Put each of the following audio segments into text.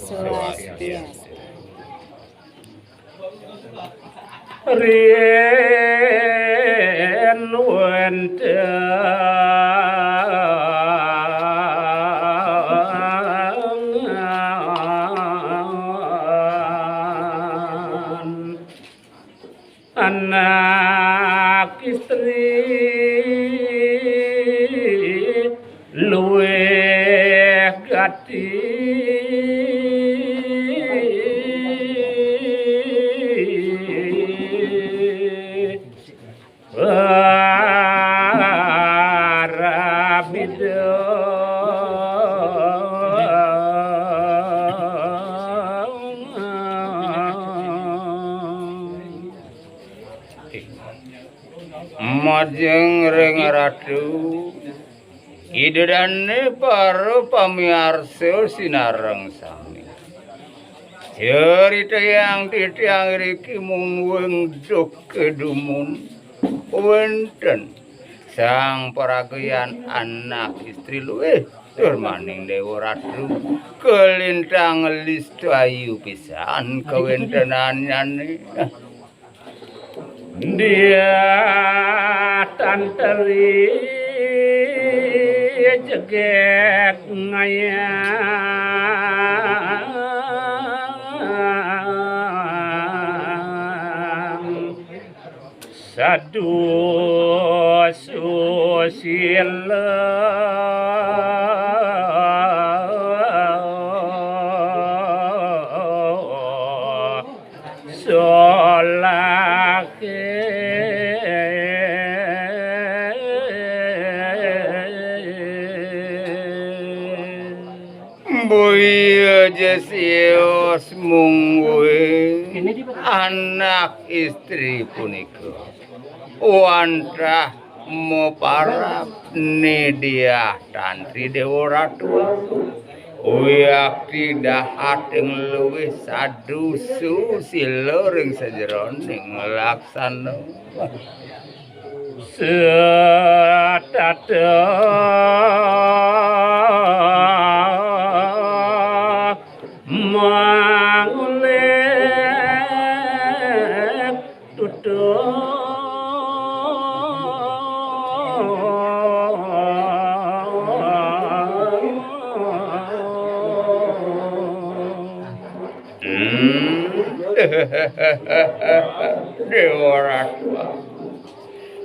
Swastiastu. Rien wenteng anak istri luweh gati Majeng ring ratu idedane para pamiarsa sinareng sami cerita yang titiang riki mung wengduk kedumun wenten sang paragian anak istri luwih tur maning dewa ratu kelintang listu ayu pisan kawentenanane dia tanteri jegek ngayang sadu susila solake Boya jesios mungwe anak istri punika wantah moparap nedia tantri dewa ratu wiakti dahateng luwih sadu susila ring sajeroning laksana setata mangulek tutup Dewa Ratu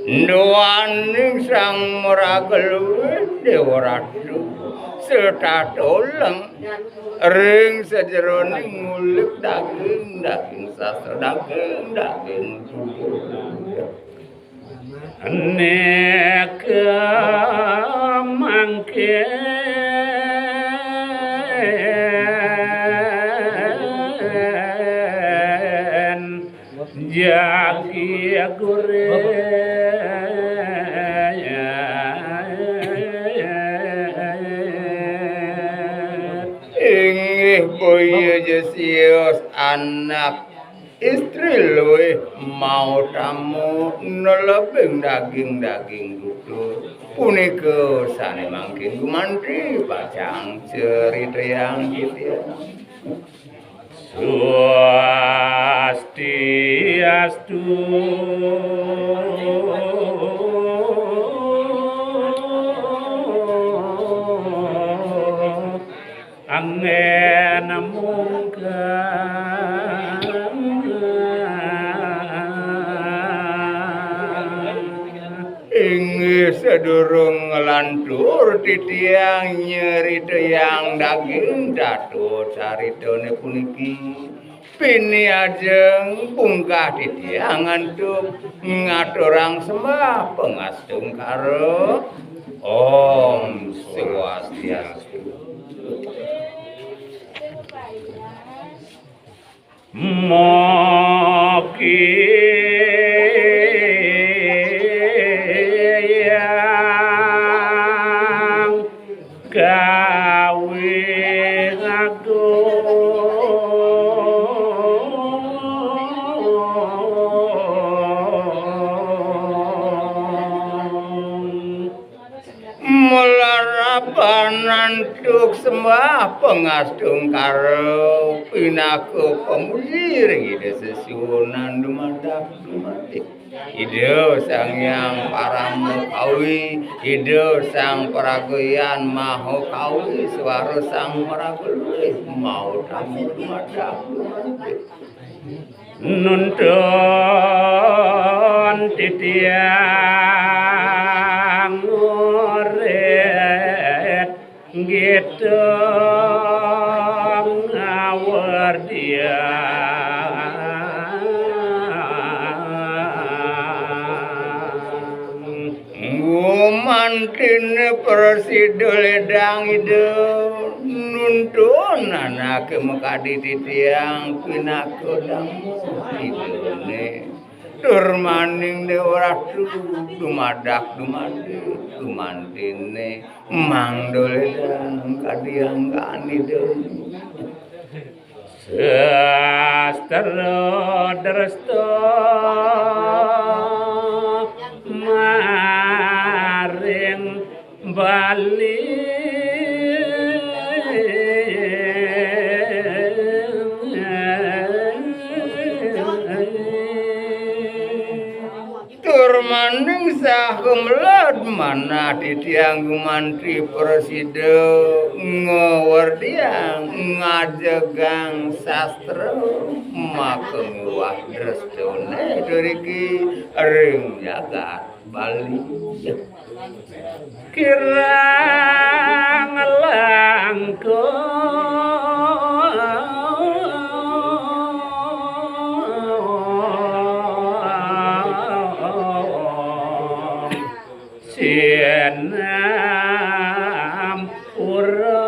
Nuaning sang meragel Dewa Ratu serta tolong ring sejeroning ngulik daging sastra daging neka mangke jagi inggih boya jesios anak istri luwih mau tamu nelebing daging dudur punika sane mangkin gumanti bacang cerita yang gitu Swastiastu angena mungkang inggih sedurung ngelantur titiang nyerita yang daging datu caritane puniki pini ajeng pungkah titiang antuk ngaturang sembah pengastung karo Om Swastiastu Moki yang gawe melarapan antu pinatuk sembah pengastung karo pinaku pemuji ring ide sesuwunan dumadak dumati ide sang yang paramu kawi ide sang paragoyan maho kawi swara sang paraguluh mau tamu dumadak dumati nuntun titiang nguret gitu ngawur dia ngumantin persidol edang ide nuntun anak mekadi titiang pinakodang idene turmaning dewaratu dumadak dumadi dumantine mangdole dan kadiang kanide sastra dresta maring bali turmaning sakumlad mana titiang mantri presiden ngawardiang ngajegang sastra makeng wah drestone duriki ring jagat Bali kirang Sienam pura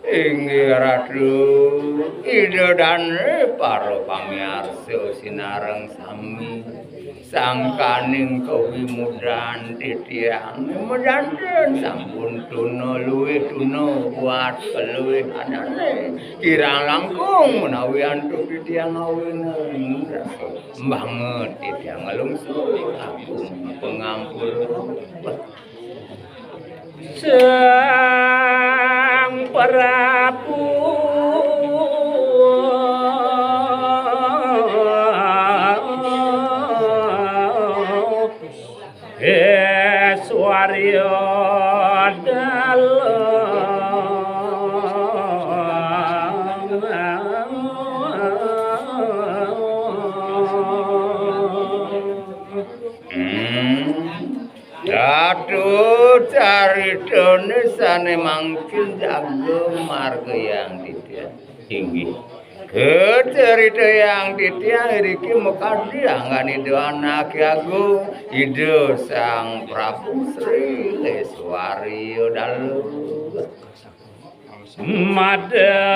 inggih ratu ide dan para pamirsa sinareng sami sangkaning kewimudan titiang medanten sampun tuna luwih tuna buat keluwih anane kirang langkung menawi antuk titiang awenen banget titiang ngelungsuh agung pengampur sang Prabu Eswaryo Aduh carita sane mangkin jago marga yang titiang inggih cerita yang titiang iki mekadi angane do anak agung ide sang Prabu Sri Eswaryo dalu madagare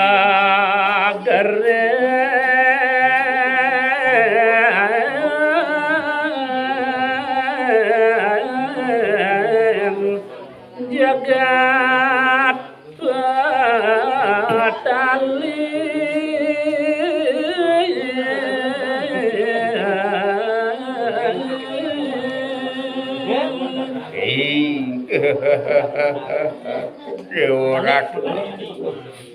jagat batali Dewa Ratu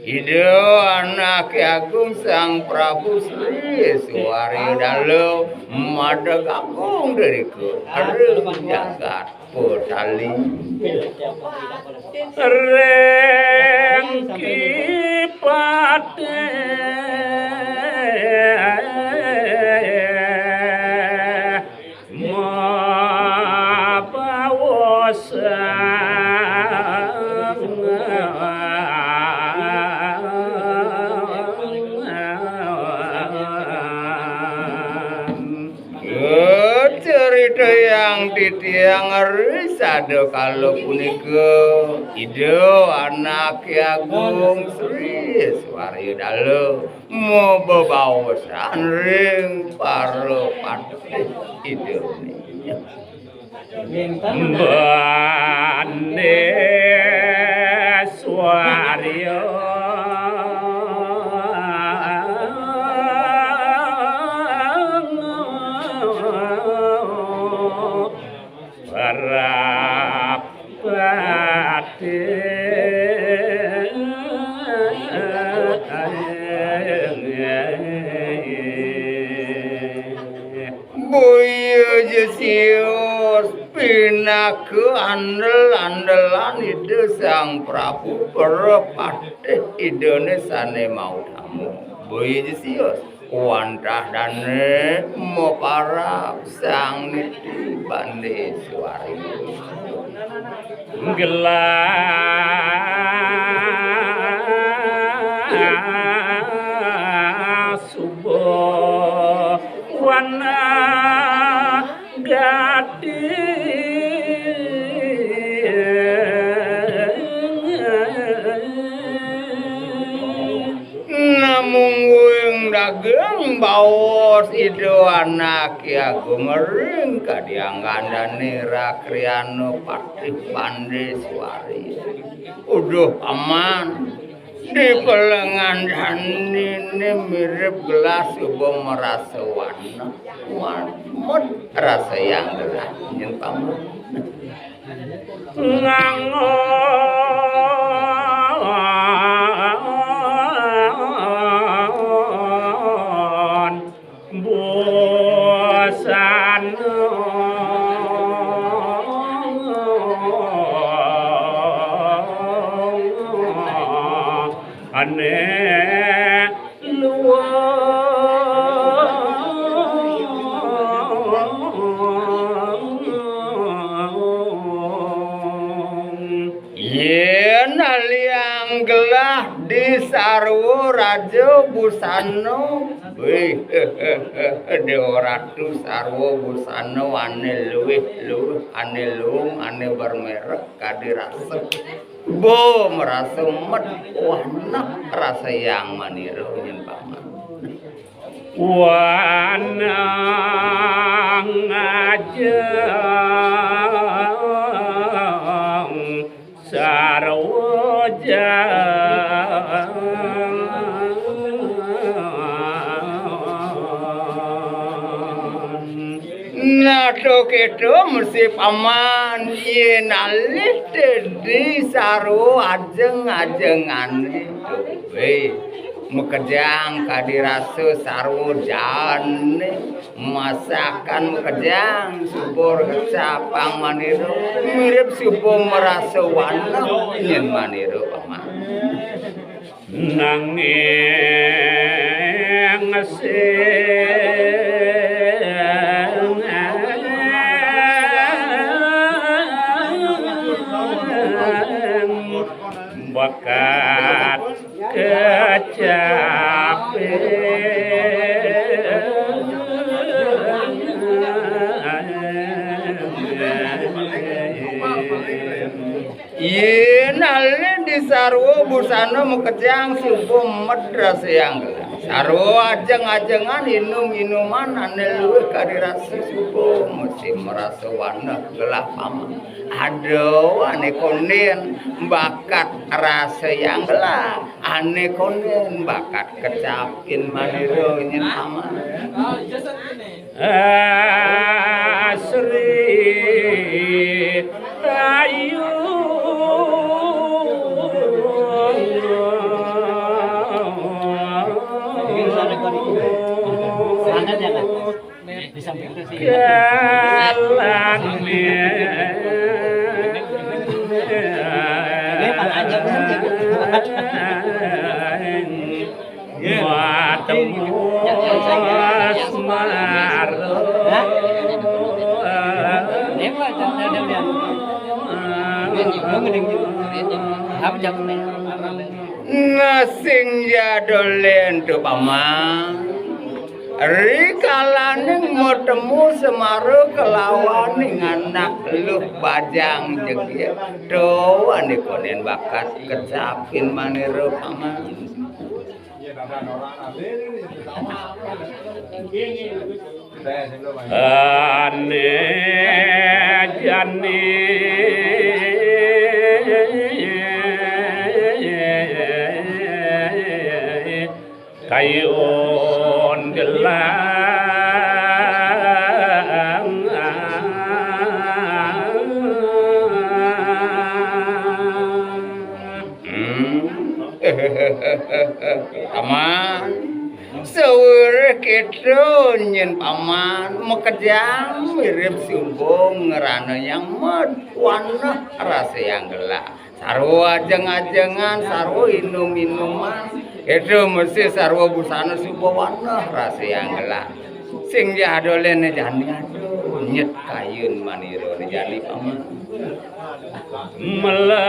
ide anak agung sang Prabu Sri Eswaryo dalu madeg agung dariku aduh jagat batali rengki pate cerita yang titiang risado kalau punika ide anak agung Sri Eswaryo dalu mau bebawasan ring para patih ide Bane Eswaryo rapati Boyo Jesius pinaku andel-andelan itu sang Prabu Perepati idone sane mau tamu Boyo Jesius wantah dane mau parap sang niti bande suari gelas subuh wana gati namung wing dagang baos ido anak ya gumering kadiang gandane rakriyano pati pande suari uduh aman di pelengan ini mirip gelas subuh merasa warna mut rasa yang gelas yen pamu ngangon bosan aneh yen aliang gelah di sarwo raja busano wih dewa ratu sarwo busano ane luwih ane lung ane bermerek kadirasa bo merasa met wana rasa yang maniru yen paman wana ngajeng sarwoja nato keto mesti paman yen alih di saro ajeng-ajengan itu mekejang kadirasa sarwo jane masakan mekejang subur kecapang maniru mirip subuh merasa wana yen maniru paman nanging bakat kecapean yen alin di sarwo busana mekejang subuh medras yang sarwo ajeng-ajengan inum-inuman ane luwih kadirasa subuh mesti merasa wana gelah paman aduh ane konden bakat rasa yang gelah ane konden bakat kecapin maniru nyen paman asri ayu di samping itu sih ngasing jadolen tu paman rikalaning mau temu semaru kelawaning anak luh bajang jegiat do ane konen bakat kecapin maniru paman ane jane kayon gelang Paman seueur kitu nyen paman mekejang mirip sumbung ngerana yang warna rasa yang gelap sarwa ajeng-ajengan sarwa minum-minuman itu mesti sarwa busana subawana rasa yang gelap sing jadolene jani aduh nyet kayun maniro jani paman melat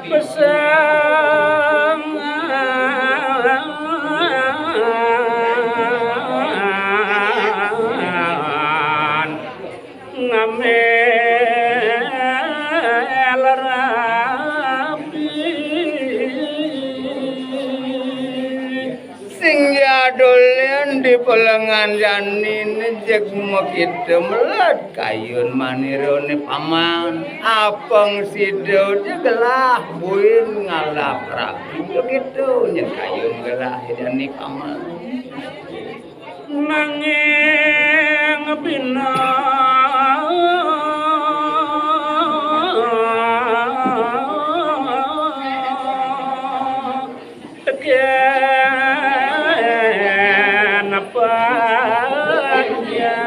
besang ngamel rapi sing jadolen di pelengan janin jek mekite melat kayun manirone paman apeng sido jegelah buin ngalap rapi gitu nyen kayun gelah jani paman nanging bina tekan apa ya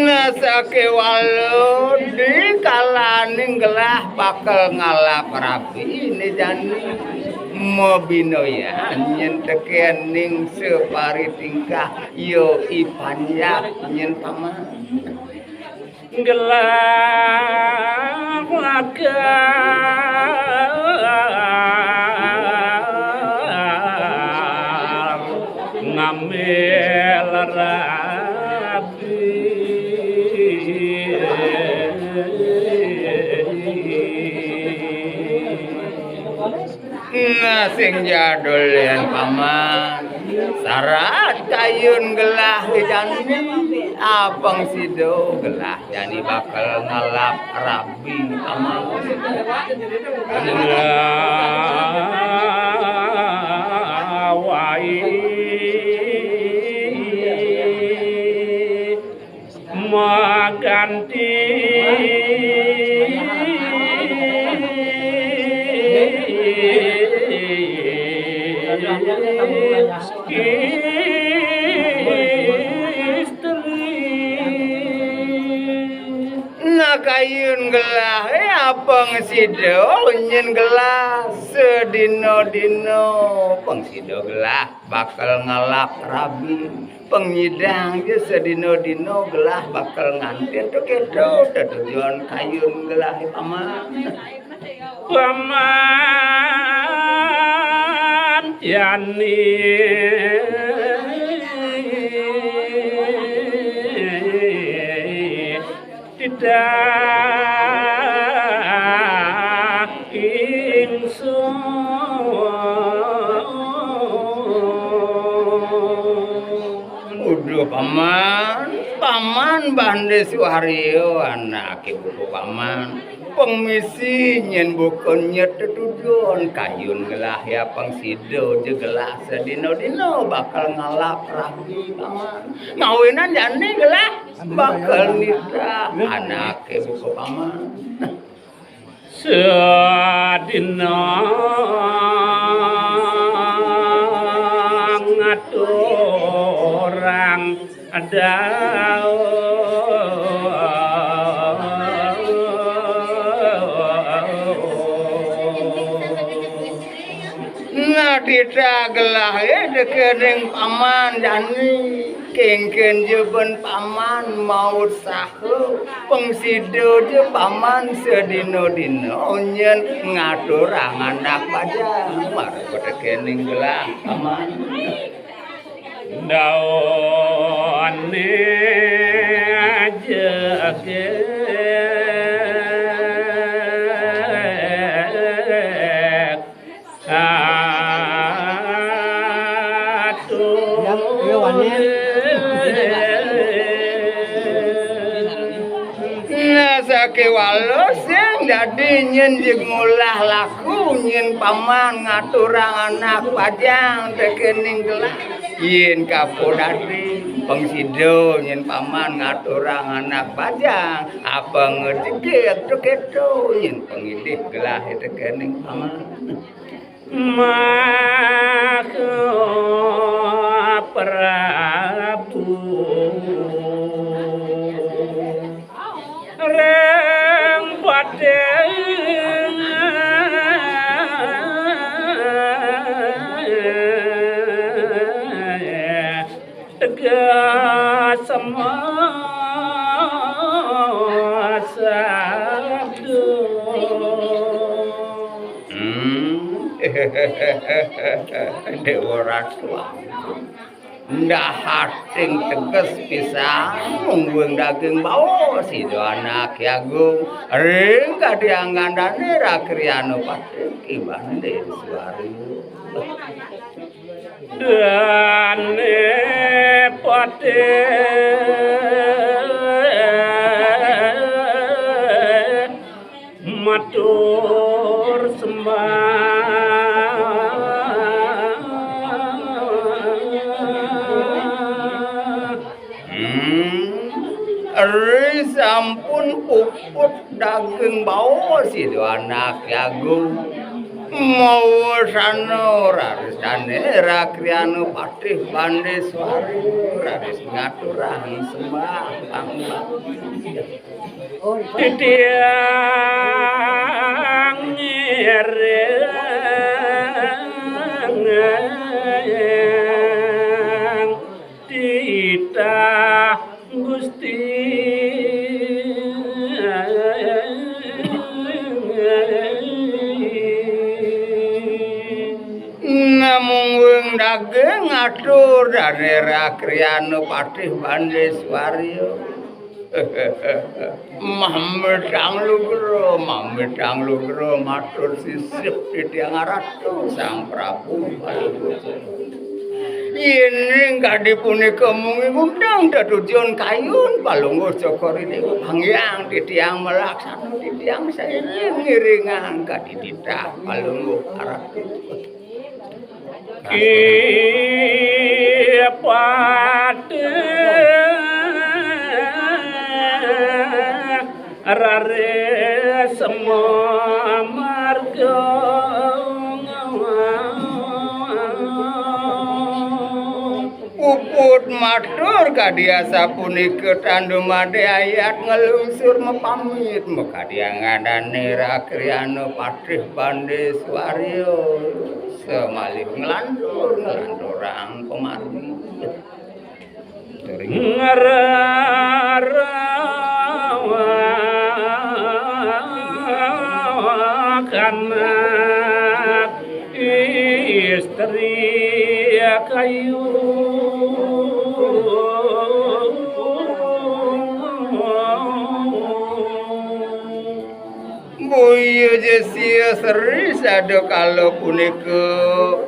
nasake walu di kalaning gelah bakal ngalap rapi ini jani mobino ya nyen tekening separi tingkah yo ipanyak nyen paman gelah laga ngambil rapi sing jadul yang paman sarat kayun gelah jani apeng sido gelah jani bakal ngalap rabi paman wai maganti kayun gelah apeng sido nyen gelah sedino-dino pengsido gelah bakal ngalap rabi pengidang je sedino-dino gelah bakal ngantin tuh kedo tujuan kayun gelah paman paman yani tidak ingsun udah paman bande suharyo anak ibu paman pengmisi nyen bukan nyetujuan kayun gelah ya pengsido jegelah sedino-dino bakal ngalap rapi paman ngawinan jani gelah bakal nikah anak ibu paman sedino ngaturang ada tidak gelah dekening paman jani kengken jeben paman maut sahu pengsido je paman sedino-dino nyen ngatur anak pajang marep dekening gelah paman daone aja Nasake walos yang jadi nyen ngulah laku nyen paman ngaturang anak pajang tekening gelah yen kapolri pengsido yen paman ngaturang anak bajang apa ngejegek keto yen pengidih gelah tekening paman maka Prabu reng padhe tegas sabdo Dewa Ratu ndak hating teges pisan mungguing daging bawa sido anak agung ring kadiang gandane rakriyano pati kibande suari dane pati matur sembah sampun puput daging bawa sido anak agung mau sana rarisane rakriyano patih bande suari raris ngaturang sembah panglah titiang nyereng titah Gusti namung daging ngatur dari rakriyano patih bande swaryo Mamedang lugro matur sisip titiang ratu sang Prabu yen gadi punika mungi ngundang datujon kayun palungguh Jogori niku pangyang titiang melaksana titiang sairing ngiringan gadi titah palungguh ratu pate rare semua marga uput matur kadiasa punika tandumade ayat ngelungsur mepamit mekadia ngandane rakriyano patih bande swaryo semalih nglandurang pemargi karena istri kayu Buya jesia seri sado kalau punika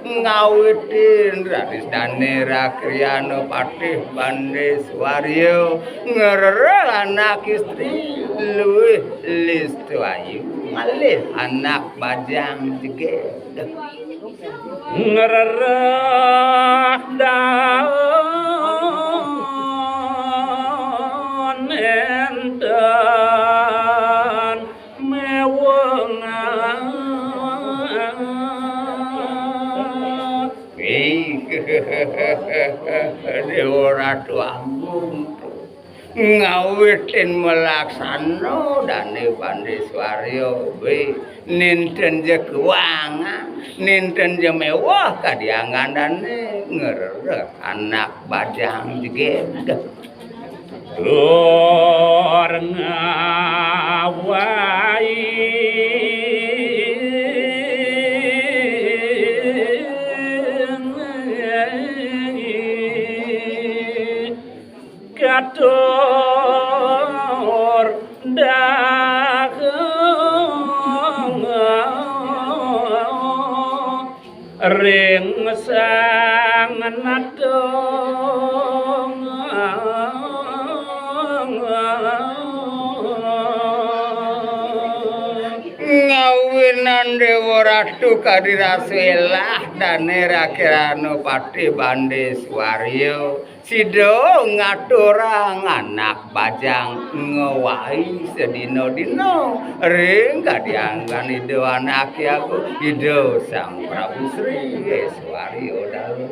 ngawitin raris dane rakriyano patih bande swaryo ngerer anak istri luwih listu ayu malih anak bajang jeged ngerer daun endan Dewa Ratu Agung ngawitin melaksana dane bande swaryo ninten je keuangan ninten je mewah kadiang gandane ngerer anak bajang jeged Lor ngawai katur dagang ring sang nadong ngawi Kawinan Dewa Ratu kadiraswelah dane rakirano pati bande swaryo sido ngaturang anak bajang ngowahi sedino-dino ring kadianggan ido anak aku ido Sang Prabu Sri Swaryo dalu